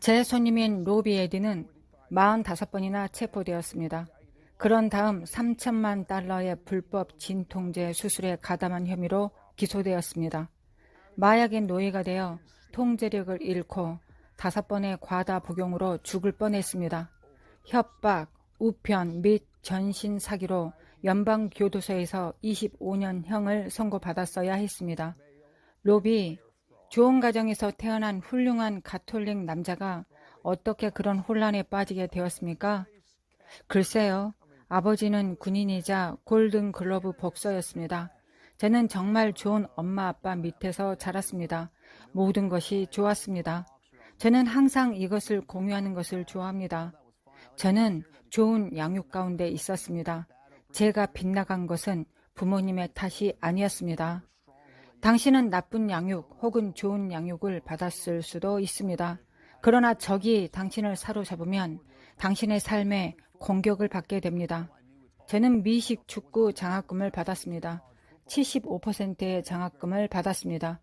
제 손님인 로비 에디는 45번이나 체포되었습니다. 그런 다음 3천만 달러의 불법 진통제 수술에 가담한 혐의로 기소되었습니다. 마약의 노예가 되어 통제력을 잃고 5번의 과다 복용으로 죽을 뻔했습니다. 협박, 우편 및 전신 사기로 연방교도소에서 25년형을 선고받았어야 했습니다. 로비, 좋은 가정에서 태어난 훌륭한 가톨릭 남자가 어떻게 그런 혼란에 빠지게 되었습니까? 글쎄요. 아버지는 군인이자 골든글러브 복서였습니다. 저는 정말 좋은 엄마 아빠 밑에서 자랐습니다. 모든 것이 좋았습니다. 저는 항상 이것을 공유하는 것을 좋아합니다. 저는 좋은 양육 가운데 있었습니다. 제가 빗나간 것은 부모님의 탓이 아니었습니다. 당신은 나쁜 양육 혹은 좋은 양육을 받았을 수도 있습니다. 그러나 적이 당신을 사로잡으면 당신의 삶에 공격을 받게 됩니다. 저는 미식 축구 장학금을 받았습니다. 75%의 장학금을 받았습니다.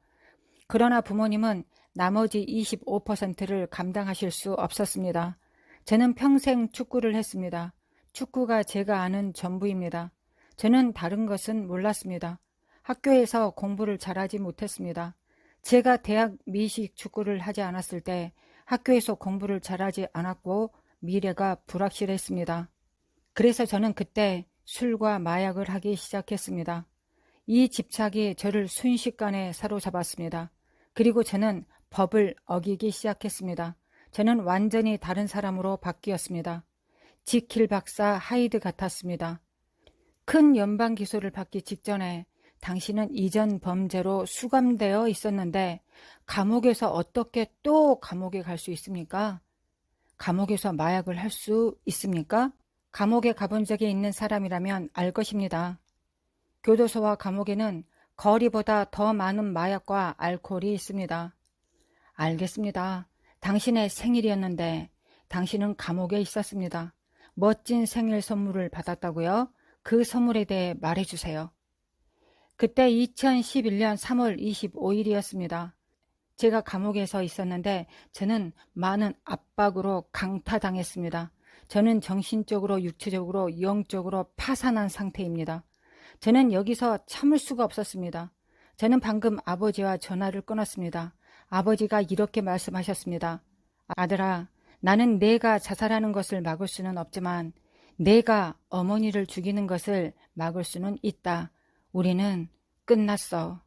그러나 부모님은 나머지 25%를 감당하실 수 없었습니다. 저는 평생 축구를 했습니다. 축구가 제가 아는 전부입니다. 저는 다른 것은 몰랐습니다. 학교에서 공부를 잘하지 못했습니다. 제가 대학 미식 축구를 하지 않았을 때 학교에서 공부를 잘하지 않았고 미래가 불확실했습니다. 그래서 저는 그때 술과 마약을 하기 시작했습니다. 이 집착이 저를 순식간에 사로잡았습니다. 그리고 저는 법을 어기기 시작했습니다. 저는 완전히 다른 사람으로 바뀌었습니다. 지킬 박사 하이드 같았습니다. 큰 연방 기소를 받기 직전에 당신은 이전 범죄로 수감되어 있었는데 감옥에서 어떻게 또 감옥에 갈 수 있습니까? 감옥에서 마약을 할 수 있습니까? 감옥에 가본 적이 있는 사람이라면 알 것입니다. 교도소와 감옥에는 거리보다 더 많은 마약과 알코올이 있습니다. 알겠습니다. 당신의 생일이었는데 당신은 감옥에 있었습니다. 멋진 생일 선물을 받았다고요? 그 선물에 대해 말해주세요. 그때 2011년 3월 25일이었습니다. 제가 감옥에서 있었는데 저는 많은 압박으로 강타당했습니다. 저는 정신적으로, 육체적으로, 영적으로 파산한 상태입니다. 저는 여기서 참을 수가 없었습니다. 저는 방금 아버지와 전화를 끊었습니다. 아버지가 이렇게 말씀하셨습니다. 아들아, 나는 내가 자살하는 것을 막을 수는 없지만 내가 어머니를 죽이는 것을 막을 수는 있다. 우리는 끝났어.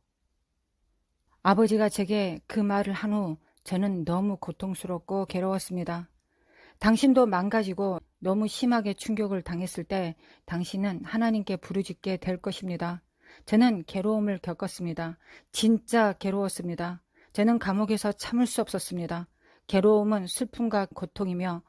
아버지가 제게 그 말을 한 후 저는 너무 고통스럽고 괴로웠습니다. 당신도 망가지고 너무 심하게 충격을 당했을 때 당신은 하나님께 부르짖게 될 것입니다. 저는 괴로움을 겪었습니다. 진짜 괴로웠습니다. 저는 감옥에서 참을 수 없었습니다. 괴로움은 슬픔과 고통이며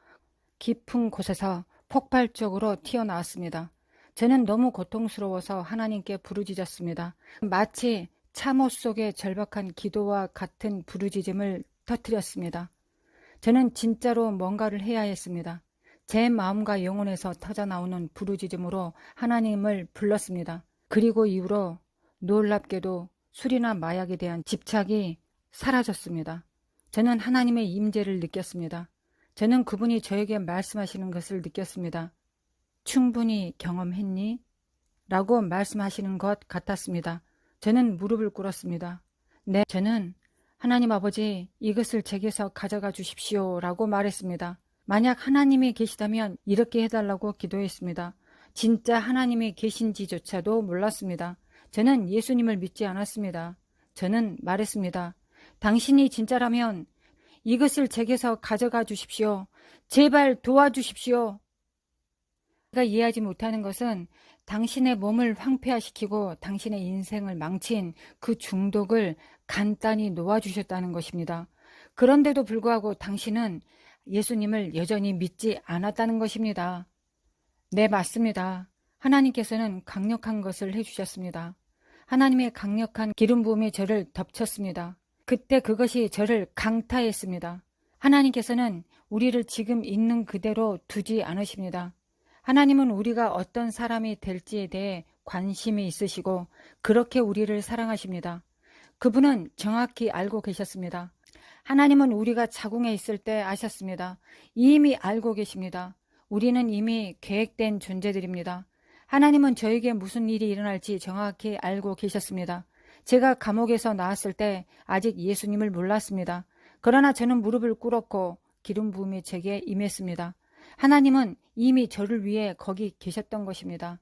깊은 곳에서 폭발적으로 튀어나왔습니다. 저는 너무 고통스러워서 하나님께 부르짖었습니다. 마치 참호 속의 절박한 기도와 같은 부르짖음을 터뜨렸습니다. 저는 진짜로 뭔가를 해야 했습니다. 제 마음과 영혼에서 터져나오는 부르짖음으로 하나님을 불렀습니다. 그리고 이후로 놀랍게도 술이나 마약에 대한 집착이 사라졌습니다. 저는 하나님의 임재를 느꼈습니다. 저는 그분이 저에게 말씀하시는 것을 느꼈습니다. 충분히 경험했니? 라고 말씀하시는 것 같았습니다. 저는 무릎을 꿇었습니다. 네, 저는 하나님 아버지 이것을 제게서 가져가 주십시오 라고 말했습니다. 만약 하나님이 계시다면 이렇게 해달라고 기도했습니다. 진짜 하나님이 계신지조차도 몰랐습니다. 저는 예수님을 믿지 않았습니다. 저는 말했습니다. 당신이 진짜라면 이것을 제게서 가져가 주십시오. 제발 도와주십시오. 제가 이해하지 못하는 것은 당신의 몸을 황폐화시키고 당신의 인생을 망친 그 중독을 간단히 놓아주셨다는 것입니다. 그런데도 불구하고 당신은 예수님을 여전히 믿지 않았다는 것입니다. 네, 맞습니다. 하나님께서는 강력한 것을 해주셨습니다. 하나님의 강력한 기름 부음이 저를 덮쳤습니다. 그때 그것이 저를 강타했습니다. 하나님께서는 우리를 지금 있는 그대로 두지 않으십니다. 하나님은 우리가 어떤 사람이 될지에 대해 관심이 있으시고 그렇게 우리를 사랑하십니다. 그분은 정확히 알고 계셨습니다. 하나님은 우리가 자궁에 있을 때 아셨습니다. 이미 알고 계십니다. 우리는 이미 계획된 존재들입니다. 하나님은 저에게 무슨 일이 일어날지 정확히 알고 계셨습니다. 제가 감옥에서 나왔을 때 아직 예수님을 몰랐습니다. 그러나 저는 무릎을 꿇었고 기름 부음이 제게 임했습니다. 하나님은 이미 저를 위해 거기 계셨던 것입니다.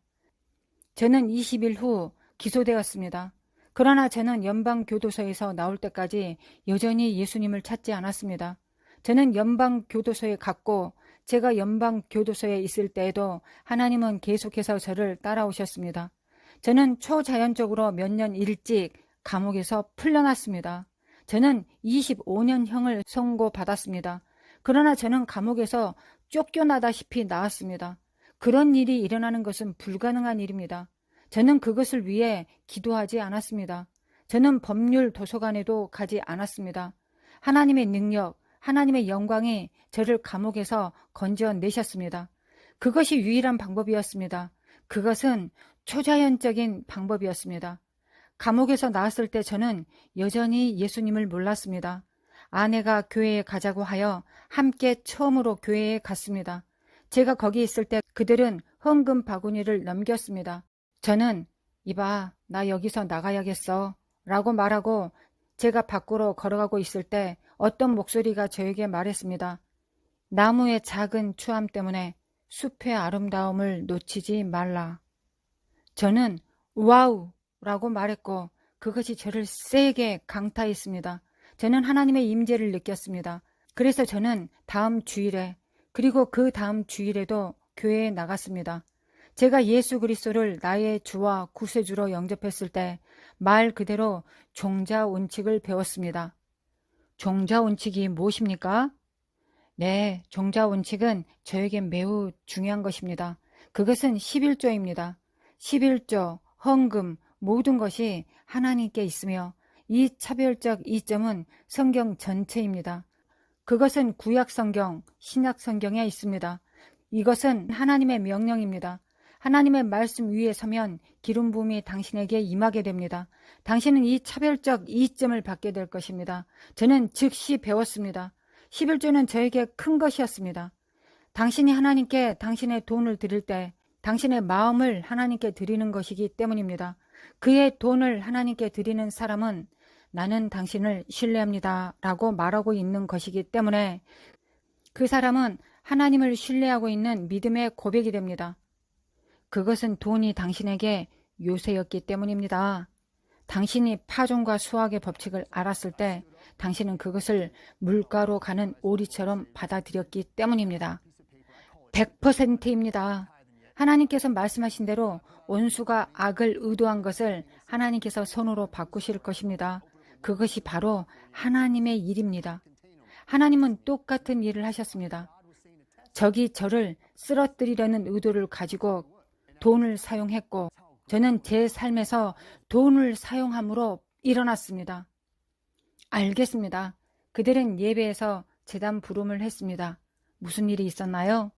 저는 20일 후 기소되었습니다. 그러나 저는 연방교도소에서 나올 때까지 여전히 예수님을 찾지 않았습니다. 저는 연방교도소에 갔고 제가 연방교도소에 있을 때에도 하나님은 계속해서 저를 따라오셨습니다. 저는 초자연적으로 몇 년 일찍 감옥에서 풀려났습니다. 저는 25년형을 선고받았습니다. 그러나 저는 감옥에서 쫓겨나다시피 나왔습니다. 그런 일이 일어나는 것은 불가능한 일입니다. 저는 그것을 위해 기도하지 않았습니다. 저는 법률 도서관에도 가지 않았습니다. 하나님의 능력, 하나님의 영광이 저를 감옥에서 건져내셨습니다. 그것이 유일한 방법이었습니다. 그것은 초자연적인 방법이었습니다. 감옥에서 나왔을 때 저는 여전히 예수님을 몰랐습니다. 아내가 교회에 가자고 하여 함께 처음으로 교회에 갔습니다. 제가 거기 있을 때 그들은 헌금 바구니를 넘겼습니다. 저는 이봐, 나 여기서 나가야겠어 라고 말하고 제가 밖으로 걸어가고 있을 때 어떤 목소리가 저에게 말했습니다. 나무의 작은 추함 때문에 숲의 아름다움을 놓치지 말라. 저는 와우 라고 말했고 그것이 저를 세게 강타했습니다. 저는 하나님의 임재를 느꼈습니다. 그래서 저는 다음 주일에 그리고 그 다음 주일에도 교회에 나갔습니다. 제가 예수 그리스도를 나의 주와 구세주로 영접했을 때 말 그대로 종자원칙을 배웠습니다. 종자원칙이 무엇입니까? 네, 종자원칙은 저에게 매우 중요한 것입니다. 그것은 11조입니다. 11조, 헌금, 모든 것이 하나님께 있으며 이 차별적 이점은 성경 전체입니다. 그것은 구약 성경, 신약 성경에 있습니다. 이것은 하나님의 명령입니다. 하나님의 말씀 위에 서면 기름 부음이 당신에게 임하게 됩니다. 당신은 이 차별적 이점을 받게 될 것입니다. 저는 즉시 배웠습니다. 11조는 저에게 큰 것이었습니다. 당신이 하나님께 당신의 돈을 드릴 때 당신의 마음을 하나님께 드리는 것이기 때문입니다. 그의 돈을 하나님께 드리는 사람은 나는 당신을 신뢰합니다 라고 말하고 있는 것이기 때문에 그 사람은 하나님을 신뢰하고 있는 믿음의 고백이 됩니다. 그것은 돈이 당신에게 요새였기 때문입니다. 당신이 파종과 수확의 법칙을 알았을 때 당신은 그것을 물가로 가는 오리처럼 받아들였기 때문입니다. 100%입니다. 하나님께서 말씀하신 대로 원수가 악을 의도한 것을 하나님께서 선으로 바꾸실 것입니다. 그것이 바로 하나님의 일입니다. 하나님은 똑같은 일을 하셨습니다. 적이 저를 쓰러뜨리려는 의도를 가지고 돈을 사용했고 저는 제 삶에서 돈을 사용함으로 일어났습니다. 알겠습니다. 그들은 예배에서 제단 부름을 했습니다. 무슨 일이 있었나요?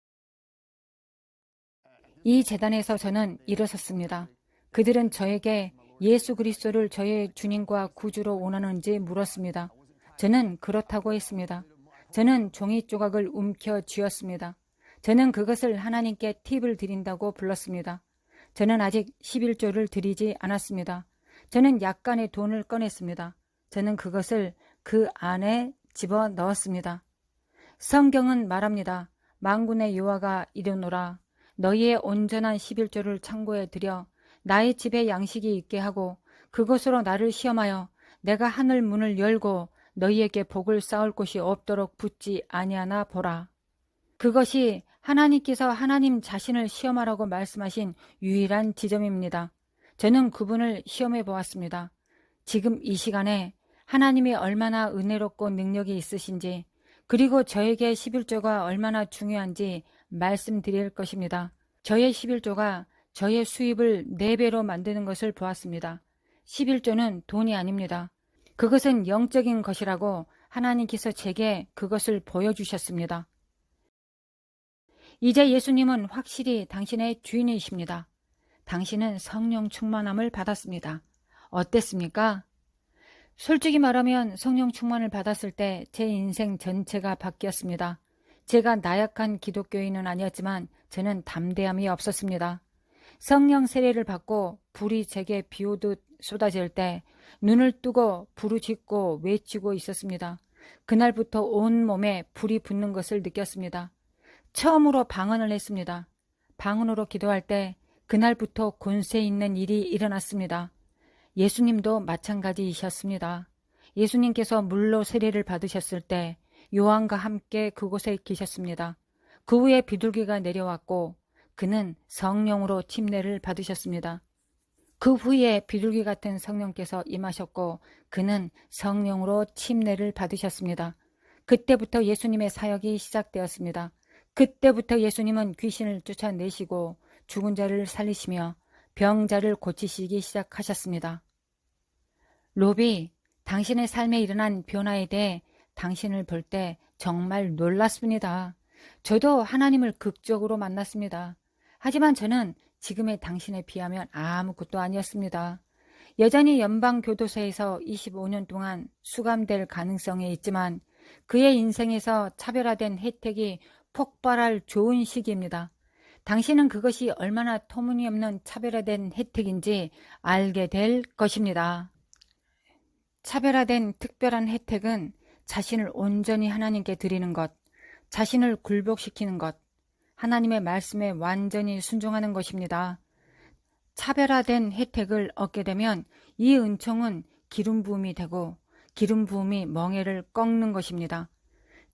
이 제단에서 저는 일어섰습니다. 그들은 저에게 예수 그리스도를 저의 주님과 구주로 원하는지 물었습니다. 저는 그렇다고 했습니다. 저는 종이 조각을 움켜쥐었습니다. 저는 그것을 하나님께 팁을 드린다고 불렀습니다. 저는 아직 11조를 드리지 않았습니다. 저는 약간의 돈을 꺼냈습니다. 저는 그것을 그 안에 집어넣었습니다. 성경은 말합니다. 만군의 여호와가 이르노라. 너희의 온전한 11조를 창고에 들여 나의 집에 양식이 있게 하고 그것으로 나를 시험하여 내가 하늘 문을 열고 너희에게 복을 쌓을 곳이 없도록 붙지 아니하나 보라. 그것이 하나님께서 하나님 자신을 시험하라고 말씀하신 유일한 지점입니다. 저는 그분을 시험해 보았습니다. 지금 이 시간에 하나님이 얼마나 은혜롭고 능력이 있으신지 그리고 저에게 11조가 얼마나 중요한지 말씀드릴 것입니다. 저의 11조가 저의 수입을 4배로 만드는 것을 보았습니다. 11조는 돈이 아닙니다. 그것은 영적인 것이라고 하나님께서 제게 그것을 보여주셨습니다. 이제 예수님은 확실히 당신의 주인이십니다. 당신은 성령 충만함을 받았습니다. 어땠습니까? 솔직히 말하면 성령 충만을 받았을 때 제 인생 전체가 바뀌었습니다. 제가 나약한 기독교인은 아니었지만 저는 담대함이 없었습니다. 성령 세례를 받고 불이 제게 비오듯 쏟아질 때 눈을 뜨고 부르짖고 외치고 있었습니다. 그날부터 온몸에 불이 붙는 것을 느꼈습니다. 처음으로 방언을 했습니다. 방언으로 기도할 때 그날부터 권세 있는 일이 일어났습니다. 예수님도 마찬가지이셨습니다. 예수님께서 물로 세례를 받으셨을 때 요한과 함께 그곳에 계셨습니다. 그 후에 비둘기가 내려왔고 그는 성령으로 침례를 받으셨습니다. 그 후에 비둘기 같은 성령께서 임하셨고 그는 성령으로 침례를 받으셨습니다. 그때부터 예수님의 사역이 시작되었습니다. 그때부터 예수님은 귀신을 쫓아내시고 죽은 자를 살리시며 병자를 고치시기 시작하셨습니다. 로비, 당신의 삶에 일어난 변화에 대해 당신을 볼 때 정말 놀랐습니다. 저도 하나님을 극적으로 만났습니다. 하지만 저는 지금의 당신에 비하면 아무것도 아니었습니다. 여전히 연방교도소에서 25년 동안 수감될 가능성이 있지만 그의 인생에서 차별화된 혜택이 폭발할 좋은 시기입니다. 당신은 그것이 얼마나 터무니없는 차별화된 혜택인지 알게 될 것입니다. 차별화된 특별한 혜택은 자신을 온전히 하나님께 드리는 것, 자신을 굴복시키는 것, 하나님의 말씀에 완전히 순종하는 것입니다. 차별화된 혜택을 얻게 되면 이 은총은 기름 부음이 되고 기름 부음이 멍에를 꺾는 것입니다.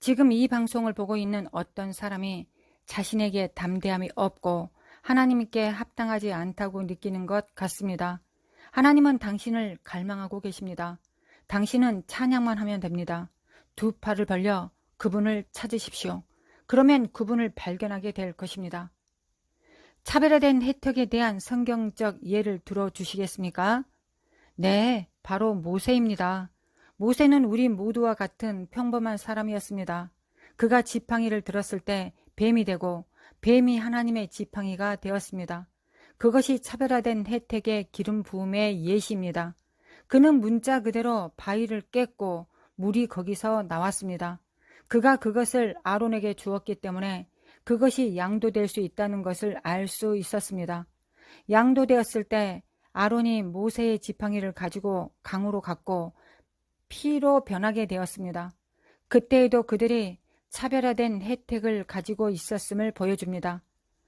지금 이 방송을 보고 있는 어떤 사람이 자신에게 담대함이 없고 하나님께 합당하지 않다고 느끼는 것 같습니다. 하나님은 당신을 갈망하고 계십니다. 당신은 찬양만 하면 됩니다. 두 팔을 벌려 그분을 찾으십시오. 그러면 그분을 발견하게 될 것입니다. 차별화된 혜택에 대한 성경적 예를 들어주시겠습니까? 네, 바로 모세입니다. 모세는 우리 모두와 같은 평범한 사람이었습니다. 그가 지팡이를 들었을 때 뱀이 되고 뱀이 하나님의 지팡이가 되었습니다. 그것이 차별화된 혜택의 기름 부음의 예시입니다. 그는 문자 그대로 바위를 깼고 물이 거기서 나왔습니다. 그가 그것을 아론에게 주었기 때문에 그것이 양도될 수 있다는 것을 알 수 있었습니다. 양도되었을 때 아론이 모세의 지팡이를 가지고 강으로 갔고 피로 변하게 되었습니다. 그때에도 그들이 차별화된 혜택을 가지고 있었음을 보여줍니다.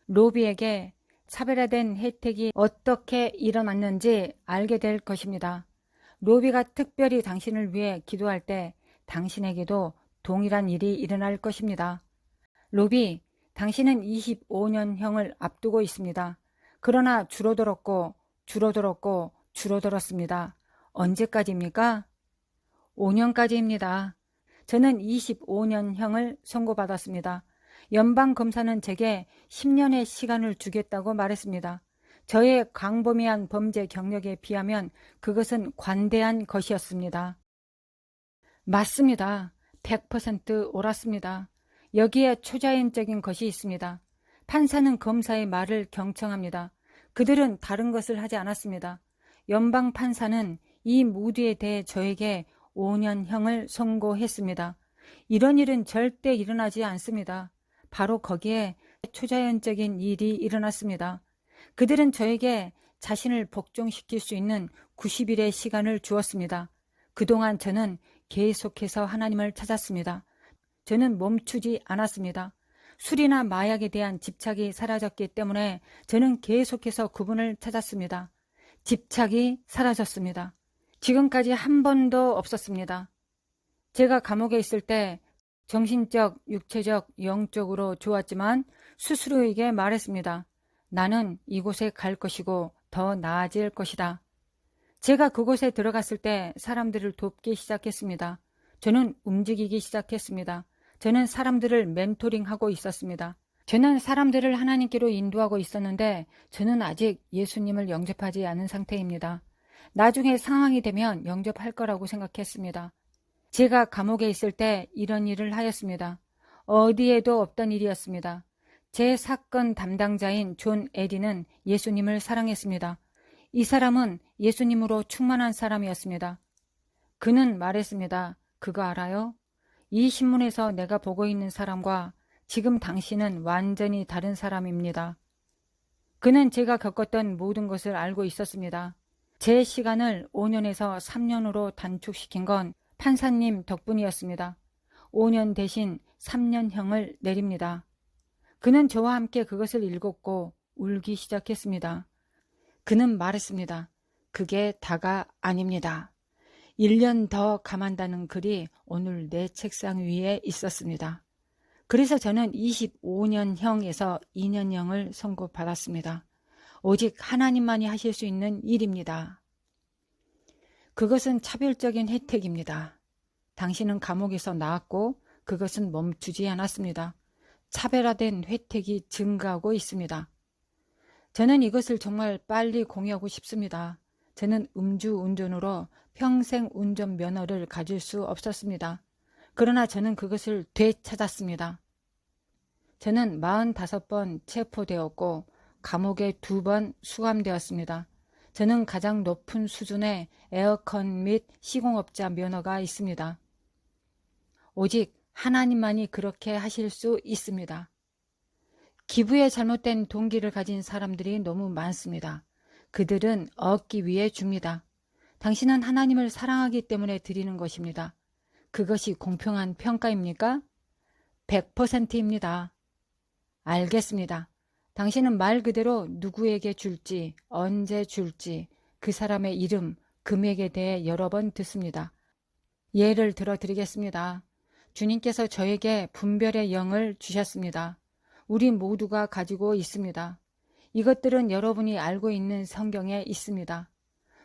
로비에게 차별화된 혜택이 어떻게 일어났는지 알게 될 것입니다. 로비가 특별히 당신을 위해 기도할 때 당신에게도 동일한 일이 일어날 것입니다. 로비, 당신은 25년형을 앞두고 있습니다. 그러나 줄어들었고 줄어들었고 줄어들었습니다. 언제까지입니까? 5년까지입니다. 저는 25년형을 선고받았습니다. 연방검사는 제게 10년의 시간을 주겠다고 말했습니다. 저의 광범위한 범죄 경력에 비하면 그것은 관대한 것이었습니다. 맞습니다. 100% 옳았습니다. 여기에 초자연적인 것이 있습니다. 판사는 검사의 말을 경청합니다. 그들은 다른 것을 하지 않았습니다. 연방 판사는 이 모두에 대해 저에게 5년형을 선고했습니다. 이런 일은 절대 일어나지 않습니다. 바로 거기에 초자연적인 일이 일어났습니다. 그들은 저에게 자신을 복종시킬 수 있는 90일의 시간을 주었습니다. 그동안 저는 계속해서 하나님을 찾았습니다. 저는 멈추지 않았습니다. 술이나 마약에 대한 집착이 사라졌기 때문에 저는 계속해서 그분을 찾았습니다. 집착이 사라졌습니다. 지금까지 한 번도 없었습니다. 제가 감옥에 있을 때 정신적, 육체적, 영적으로 좋았지만 스스로에게 말했습니다. 나는 이곳에 갈 것이고 더 나아질 것이다. 제가 그곳에 들어갔을 때 사람들을 돕기 시작했습니다. 저는 움직이기 시작했습니다. 저는 사람들을 멘토링하고 있었습니다. 저는 사람들을 하나님께로 인도하고 있었는데 저는 아직 예수님을 영접하지 않은 상태입니다. 나중에 상황이 되면 영접할 거라고 생각했습니다. 제가 감옥에 있을 때 이런 일을 하였습니다. 어디에도 없던 일이었습니다. 제 사건 담당자인 존 에디는 예수님을 사랑했습니다. 이 사람은 예수님으로 충만한 사람이었습니다. 그는 말했습니다. 그거 알아요? 이 신문에서 내가 보고 있는 사람과 지금 당신은 완전히 다른 사람입니다. 그는 제가 겪었던 모든 것을 알고 있었습니다. 제 시간을 5년에서 3년으로 단축시킨 건 판사님 덕분이었습니다. 5년 대신 3년형을 내립니다. 그는 저와 함께 그것을 읽었고 울기 시작했습니다. 그는 말했습니다. 그게 다가 아닙니다. 1년 더 감한다는 글이 오늘 내 책상 위에 있었습니다. 그래서 저는 25년형에서 2년형을 선고받았습니다. 오직 하나님만이 하실 수 있는 일입니다. 그것은 차별적인 혜택입니다. 당신은 감옥에서 나왔고 그것은 멈추지 않았습니다. 차별화된 혜택이 증가하고 있습니다. 저는 이것을 정말 빨리 공유하고 싶습니다. 저는 음주운전으로 평생 운전면허를 가질 수 없었습니다. 그러나 저는 그것을 되찾았습니다. 저는 45번 체포되었고 감옥에 2번 수감되었습니다. 저는 가장 높은 수준의 에어컨 및 시공업자 면허가 있습니다. 오직 하나님만이 그렇게 하실 수 있습니다. 기부에 잘못된 동기를 가진 사람들이 너무 많습니다. 그들은 얻기 위해 줍니다. 당신은 하나님을 사랑하기 때문에 드리는 것입니다. 그것이 공평한 평가입니까? 100%입니다. 알겠습니다. 당신은 말 그대로 누구에게 줄지, 언제 줄지, 그 사람의 이름, 금액에 대해 여러 번 듣습니다. 예를 들어 드리겠습니다. 주님께서 저에게 분별의 영을 주셨습니다. 우리 모두가 가지고 있습니다. 이것들은 여러분이 알고 있는 성경에 있습니다.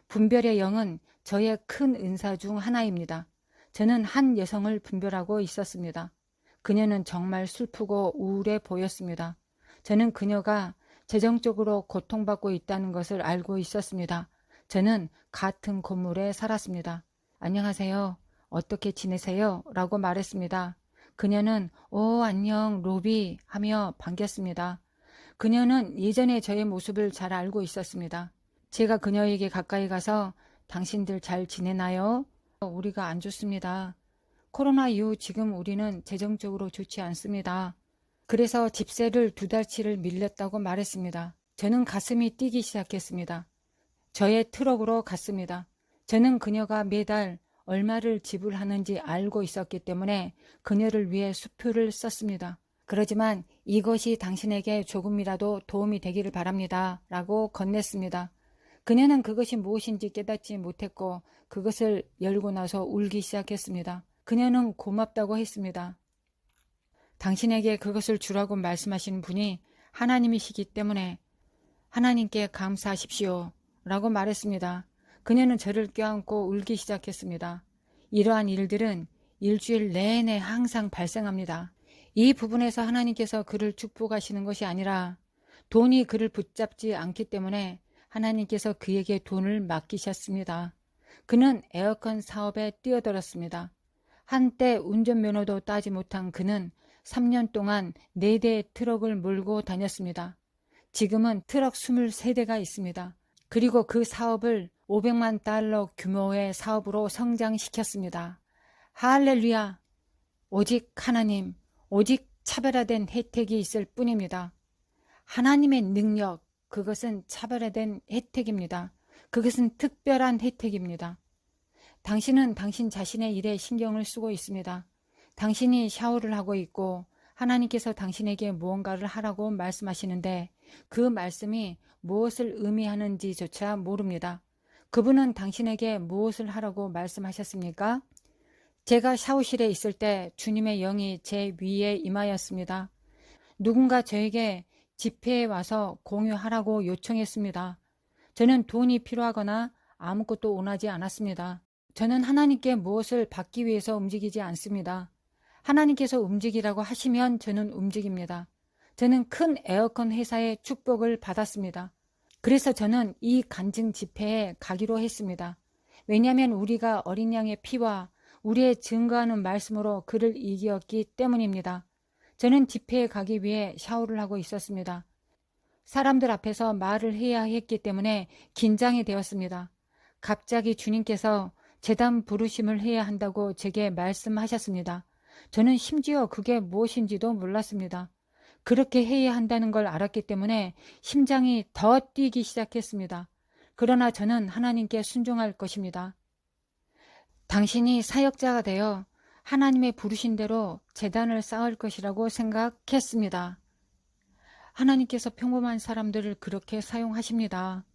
분별의 영은 저의 큰 은사 중 하나입니다. 저는 한 여성을 분별하고 있었습니다. 그녀는 정말 슬프고 우울해 보였습니다. 저는 그녀가 재정적으로 고통받고 있다는 것을 알고 있었습니다. 저는 같은 건물에 살았습니다. 안녕하세요. 어떻게 지내세요? 라고 말했습니다. 그녀는 안녕 로비 하며 반겼습니다. 그녀는 예전에 저의 모습을 잘 알고 있었습니다. 제가 그녀에게 가까이 가서 당신들 잘 지내나요? 우리가 안 좋습니다. 코로나 이후 지금 우리는 재정적으로 좋지 않습니다. 그래서 집세를 2달치를 밀렸다고 말했습니다. 저는 가슴이 뛰기 시작했습니다. 저의 트럭으로 갔습니다. 저는 그녀가 매달 얼마를 지불하는지 알고 있었기 때문에 그녀를 위해 수표를 썼습니다. 그러지만 이것이 당신에게 조금이라도 도움이 되기를 바랍니다. 라고 건넸습니다. 그녀는 그것이 무엇인지 깨닫지 못했고 그것을 열고 나서 울기 시작했습니다. 그녀는 고맙다고 했습니다. 당신에게 그것을 주라고 말씀하신 분이 하나님이시기 때문에 하나님께 감사하십시오. 라고 말했습니다. 그녀는 저를 껴안고 울기 시작했습니다. 이러한 일들은 일주일 내내 항상 발생합니다. 이 부분에서 하나님께서 그를 축복하시는 것이 아니라 돈이 그를 붙잡지 않기 때문에 하나님께서 그에게 돈을 맡기셨습니다. 그는 에어컨 사업에 뛰어들었습니다. 한때 운전면허도 따지 못한 그는 3년 동안 4대의 트럭을 몰고 다녔습니다. 지금은 트럭 23대가 있습니다. 그리고 그 사업을 500만 달러 규모의 사업으로 성장시켰습니다. 할렐루야! 오직 하나님, 오직 차별화된 혜택이 있을 뿐입니다. 하나님의 능력, 그것은 차별화된 혜택입니다. 그것은 특별한 혜택입니다. 당신은 당신 자신의 일에 신경을 쓰고 있습니다. 당신이 샤워를 하고 있고 하나님께서 당신에게 무언가를 하라고 말씀하시는데 그 말씀이 무엇을 의미하는지조차 모릅니다. 그분은 당신에게 무엇을 하라고 말씀하셨습니까? 제가 샤워실에 있을 때 주님의 영이 제 위에 임하였습니다. 누군가 저에게 집회에 와서 공유하라고 요청했습니다. 저는 돈이 필요하거나 아무것도 원하지 않았습니다. 저는 하나님께 무엇을 받기 위해서 움직이지 않습니다. 하나님께서 움직이라고 하시면 저는 움직입니다. 저는 큰 에어컨 회사의 축복을 받았습니다. 그래서 저는 이 간증 집회에 가기로 했습니다. 왜냐하면 우리가 어린 양의 피와 우리의 증거하는 말씀으로 그를 이겼기 때문입니다. 저는 집회에 가기 위해 샤워를 하고 있었습니다. 사람들 앞에서 말을 해야 했기 때문에 긴장이 되었습니다. 갑자기 주님께서 제단 부르심을 해야 한다고 제게 말씀하셨습니다. 저는 심지어 그게 무엇인지도 몰랐습니다. 그렇게 해야 한다는 걸 알았기 때문에 심장이 더 뛰기 시작했습니다. 그러나 저는 하나님께 순종할 것입니다. 당신이 사역자가 되어 하나님의 부르신 대로 제단을 쌓을 것이라고 생각했습니다. 하나님께서 평범한 사람들을 그렇게 사용하십니다.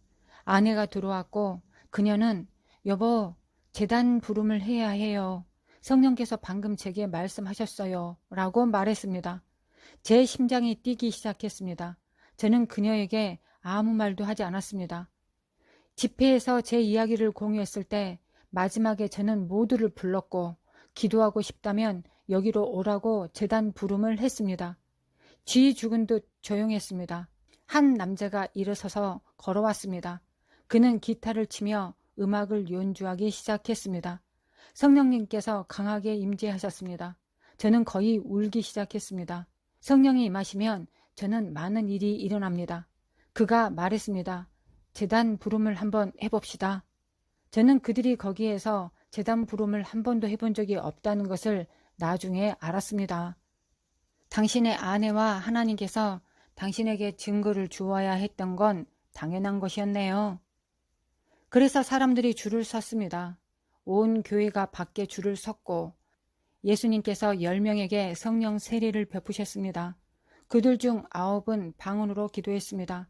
아내가 들어왔고 그녀는 여보, 제단 부름을 해야 해요. 성령께서 방금 제게 말씀하셨어요. 라고 말했습니다. 제 심장이 뛰기 시작했습니다. 저는 그녀에게 아무 말도 하지 않았습니다. 집회에서 제 이야기를 공유했을 때 마지막에 저는 모두를 불렀고 기도하고 싶다면 여기로 오라고 제단 부름을 했습니다. 쥐 죽은 듯 조용했습니다. 한 남자가 일어서서 걸어왔습니다. 그는 기타를 치며 음악을 연주하기 시작했습니다. 성령님께서 강하게 임재하셨습니다. 저는 거의 울기 시작했습니다. 성령이 임하시면 저는 많은 일이 일어납니다. 그가 말했습니다. 제단 부름을 한번 해봅시다. 저는 그들이 거기에서 제단 부름을 한 번도 해본 적이 없다는 것을 나중에 알았습니다. 당신의 아내와 하나님께서 당신에게 증거를 주어야 했던 건 당연한 것이었네요. 그래서 사람들이 줄을 섰습니다. 온 교회가 밖에 줄을 섰고 예수님께서 10명에게 성령 세례를 베푸셨습니다. 그들 중 9은 방언으로 기도했습니다.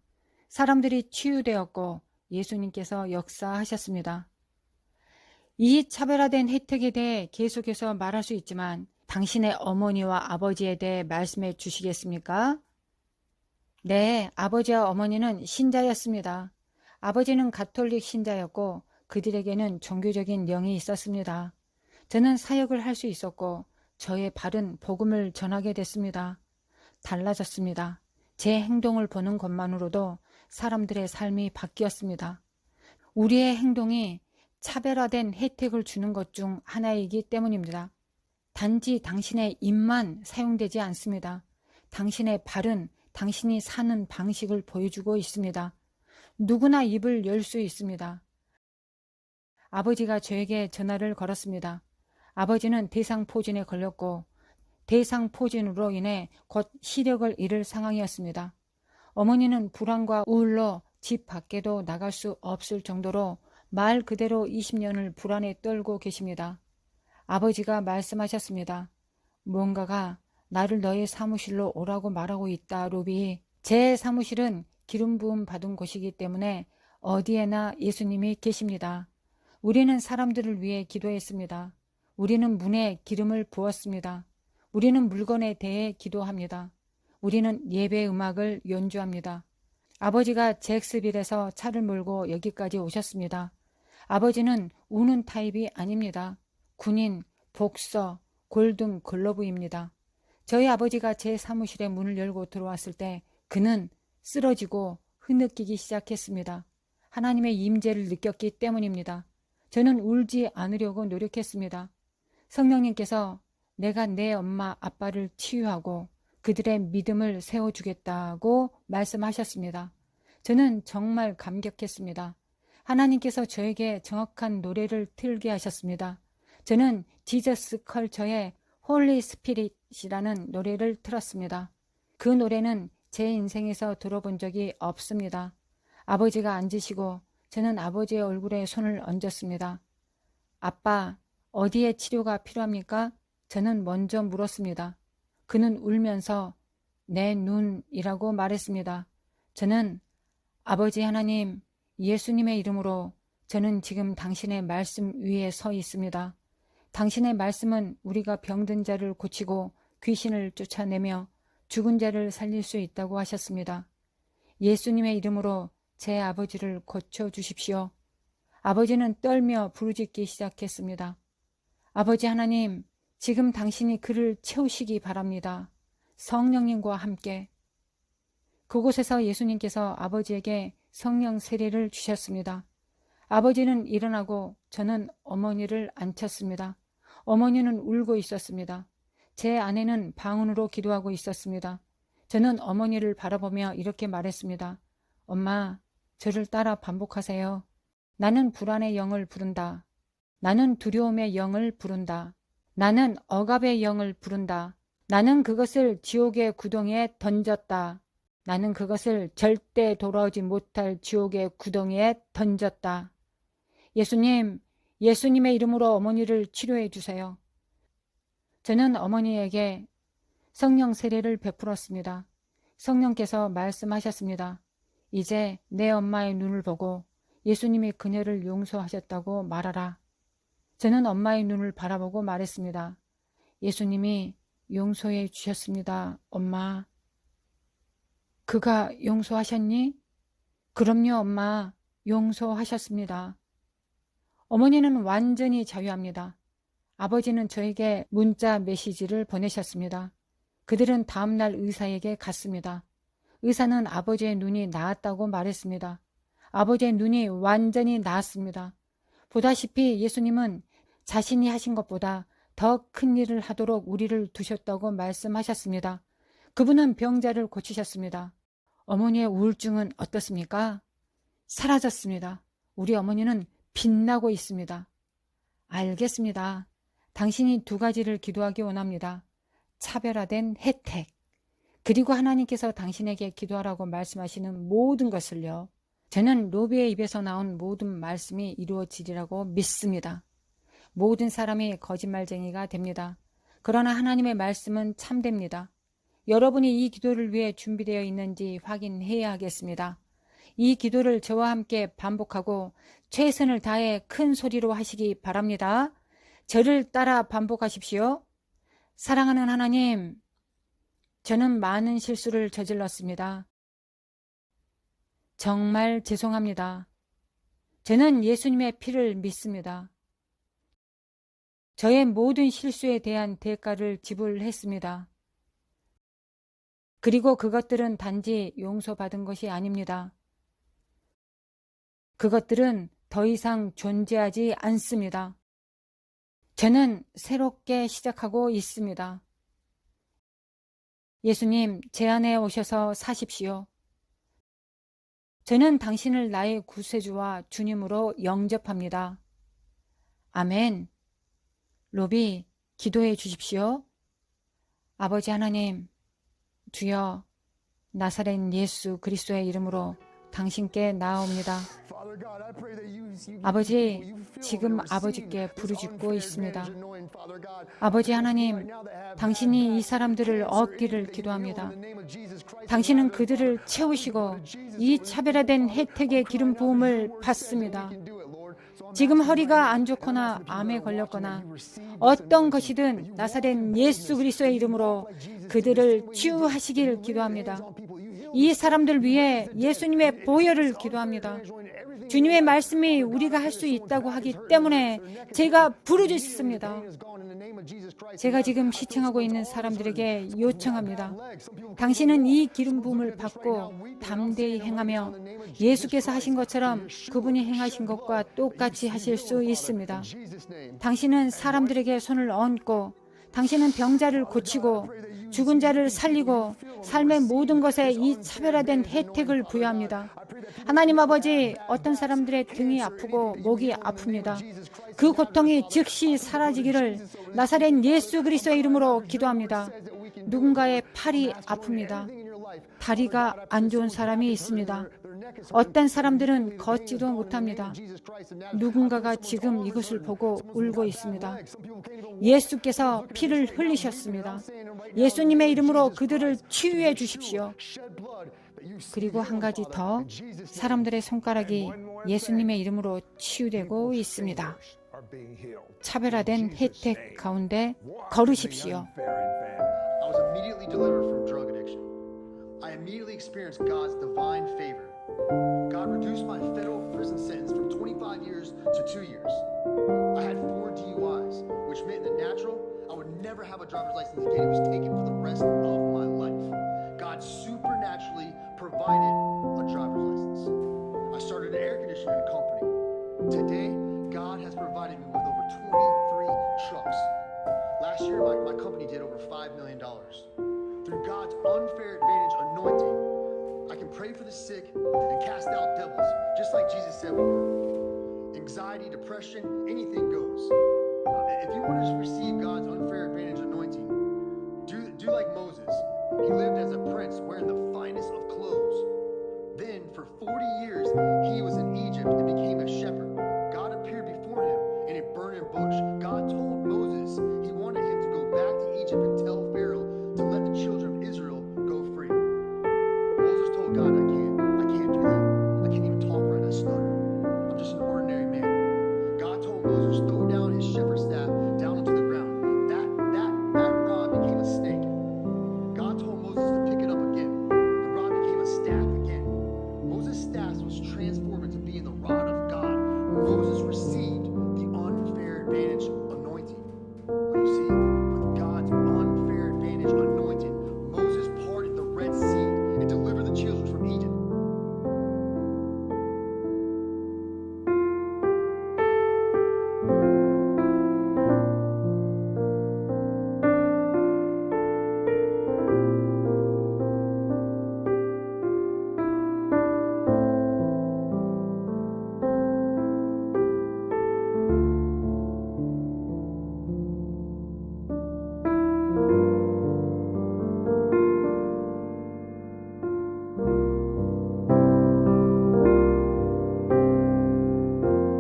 사람들이 치유되었고 예수님께서 역사하셨습니다. 이 차별화된 혜택에 대해 계속해서 말할 수 있지만 당신의 어머니와 아버지에 대해 말씀해 주시겠습니까? 네, 아버지와 어머니는 신자였습니다. 아버지는 가톨릭 신자였고 그들에게는 종교적인 영이 있었습니다. 저는 사역을 할 수 있었고 저의 발은 복음을 전하게 됐습니다. 달라졌습니다. 제 행동을 보는 것만으로도 사람들의 삶이 바뀌었습니다. 우리의 행동이 차별화된 혜택을 주는 것 중 하나이기 때문입니다. 단지 당신의 입만 사용되지 않습니다. 당신의 발은 당신이 사는 방식을 보여주고 있습니다. 누구나 입을 열 수 있습니다. 아버지가 저에게 전화를 걸었습니다. 아버지는 대상포진에 걸렸고 대상포진으로 인해 곧 시력을 잃을 상황이었습니다. 어머니는 불안과 우울로 집 밖에도 나갈 수 없을 정도로 말 그대로 20년을 불안에 떨고 계십니다. 아버지가 말씀하셨습니다. 뭔가가 나를 너의 사무실로 오라고 말하고 있다, 루비. 제 사무실은 기름 부음 받은 곳이기 때문에 어디에나 예수님이 계십니다. 우리는 사람들을 위해 기도했습니다. 우리는 문에 기름을 부었습니다. 우리는 물건에 대해 기도합니다. 우리는 예배 음악을 연주합니다. 아버지가 잭스빌에서 차를 몰고 여기까지 오셨습니다. 아버지는 우는 타입이 아닙니다. 군인, 복서, 골든 글러브입니다. 저희 아버지가 제 사무실에 문을 열고 들어왔을 때 그는 쓰러지고 흐느끼기 시작했습니다. 하나님의 임재를 느꼈기 때문입니다. 저는 울지 않으려고 노력했습니다. 성령님께서 내가 내 엄마 아빠를 치유하고 그들의 믿음을 세워주겠다고 말씀하셨습니다. 저는 정말 감격했습니다. 하나님께서 저에게 정확한 노래를 틀게 하셨습니다. 저는 지저스 컬처의 홀리 스피릿이라는 노래를 틀었습니다. 그 노래는 제 인생에서 들어본 적이 없습니다. 아버지가 앉으시고 저는 아버지의 얼굴에 손을 얹었습니다. 아빠, 어디에 치료가 필요합니까? 저는 먼저 물었습니다. 그는 울면서 내 눈이라고 말했습니다. 저는 아버지 하나님, 예수님의 이름으로 저는 지금 당신의 말씀 위에 서 있습니다. 당신의 말씀은 우리가 병든 자를 고치고 귀신을 쫓아내며 죽은 자를 살릴 수 있다고 하셨습니다. 예수님의 이름으로 제 아버지를 고쳐주십시오. 아버지는 떨며 부르짖기 시작했습니다. 아버지 하나님, 지금 당신이 그를 채우시기 바랍니다. 성령님과 함께. 그곳에서 예수님께서 아버지에게 성령 세례를 주셨습니다. 아버지는 일어나고 저는 어머니를 안쳤습니다. 어머니는 울고 있었습니다. 제 아내는 방언으로 기도하고 있었습니다. 저는 어머니를 바라보며 이렇게 말했습니다. 엄마, 저를 따라 반복하세요. 나는 불안의 영을 부른다. 나는 두려움의 영을 부른다. 나는 억압의 영을 부른다. 나는 그것을 지옥의 구덩이에 던졌다. 나는 그것을 절대 돌아오지 못할 지옥의 구덩이에 던졌다. 예수님, 예수님의 이름으로 어머니를 치료해 주세요. 저는 어머니에게 성령 세례를 베풀었습니다. 성령께서 말씀하셨습니다. 이제 내 엄마의 눈을 보고 예수님이 그녀를 용서하셨다고 말하라. 저는 엄마의 눈을 바라보고 말했습니다. 예수님이 용서해 주셨습니다, 엄마. 그가 용서하셨니? 그럼요, 엄마. 용서하셨습니다. 어머니는 완전히 자유합니다. 아버지는 저에게 문자 메시지를 보내셨습니다. 그들은 다음날 의사에게 갔습니다. 의사는 아버지의 눈이 나았다고 말했습니다. 아버지의 눈이 완전히 나았습니다. 보다시피 예수님은 자신이 하신 것보다 더 큰 일을 하도록 우리를 두셨다고 말씀하셨습니다. 그분은 병자를 고치셨습니다. 어머니의 우울증은 어떻습니까? 사라졌습니다. 우리 어머니는 빛나고 있습니다. 알겠습니다. 당신이 두 가지를 기도하기 원합니다. 차별화된 혜택, 그리고 하나님께서 당신에게 기도하라고 말씀하시는 모든 것을요. 저는 로비의 입에서 나온 모든 말씀이 이루어지리라고 믿습니다. 모든 사람이 거짓말쟁이가 됩니다. 그러나 하나님의 말씀은 참됩니다. 여러분이 이 기도를 위해 준비되어 있는지 확인해야 하겠습니다. 이 기도를 저와 함께 반복하고 최선을 다해 큰 소리로 하시기 바랍니다. 저를 따라 반복하십시오. 사랑하는 하나님, 저는 많은 실수를 저질렀습니다. 정말 죄송합니다. 저는 예수님의 피를 믿습니다. 저의 모든 실수에 대한 대가를 지불했습니다. 그리고 그것들은 단지 용서받은 것이 아닙니다. 그것들은 더 이상 존재하지 않습니다. 저는 새롭게 시작하고 있습니다. 예수님, 제 안에 오셔서 사십시오. 저는 당신을 나의 구세주와 주님으로 영접합니다. 아멘. 로비, 기도해 주십시오. 아버지 하나님, 주여, 나사렛 예수 그리스도의 이름으로 당신께 나아옵니다. 아버지, 지금 아버지께 부르짖고 있습니다. 아버지 하나님, 당신이 이 사람들을 얻기를 기도합니다. 당신은 그들을 채우시고 이 차별화된 혜택의 기름 부음을 받습니다. 지금 허리가 안 좋거나 암에 걸렸거나 어떤 것이든 나사렛 예수 그리스도의 이름으로 그들을 치유하시길 기도합니다. 이 사람들 위해 예수님의 보혈을 기도합니다. 주님의 말씀이 우리가 할 수 있다고 하기 때문에 제가 부르짖습니다. 제가 지금 시청하고 있는 사람들에게 요청합니다. 당신은 이 기름 부음을 받고 담대히 행하며 예수께서 하신 것처럼 그분이 행하신 것과 똑같이 하실 수 있습니다. 당신은 사람들에게 손을 얹고 당신은 병자를 고치고 죽은 자를 살리고 삶의 모든 것에 이 차별화된 혜택을 부여합니다. 하나님 아버지, 어떤 사람들의 등이 아프고 목이 아픕니다. 그 고통이 즉시 사라지기를 나사렛 예수 그리스도의 이름으로 기도합니다. 누군가의 팔이 아픕니다. 다리가 안 좋은 사람이 있습니다. 어떤 사람들은 걷지도 못합니다. 누군가가 지금 이것을 보고 울고 있습니다. 예수께서 피를 흘리셨습니다. 예수님의 이름으로 그들을 치유해 주십시오. 그리고 한 가지 더, 사람들의 손가락이 예수님의 이름으로 치유되고 있습니다. 차별화된 혜택 가운데 걸으십시오. I immediately experienced God's divine favor. God reduced my federal prison sentence from 25 years to 2 years. I had 4 DUIs, which meant in the natural, I would never have a driver's license again. It was taken for the rest of my life. God supernaturally provided a driver's license. I started an air conditioning company. Today, God has provided me with over 23 trucks. Last year, my company did over $5 million. Through God's unfair advantage anointing, I can pray for the sick and cast out devils, just like Jesus said we would. Anxiety anxiety, depression, anything goes. If you want to receive God's unfair advantage anointing, do like Moses. He lived as a prince wearing the finest of clothes. Then, for 40 years, he was in Egypt and became a shepherd. God appeared before him in a burning bush. God told Moses he wanted him to go back to Egypt and tell Pharaoh to let the children of Israel go free. Moses told God, I can't do that. I can't even talk right, I stutter. I'm just an ordinary man. God told Moses, throw down his shepherd's staff down onto the ground. That rod became a snake. God told Moses to pick it up again. The rod became a staff again. Moses' staff was transformed into being the rod of God. Moses received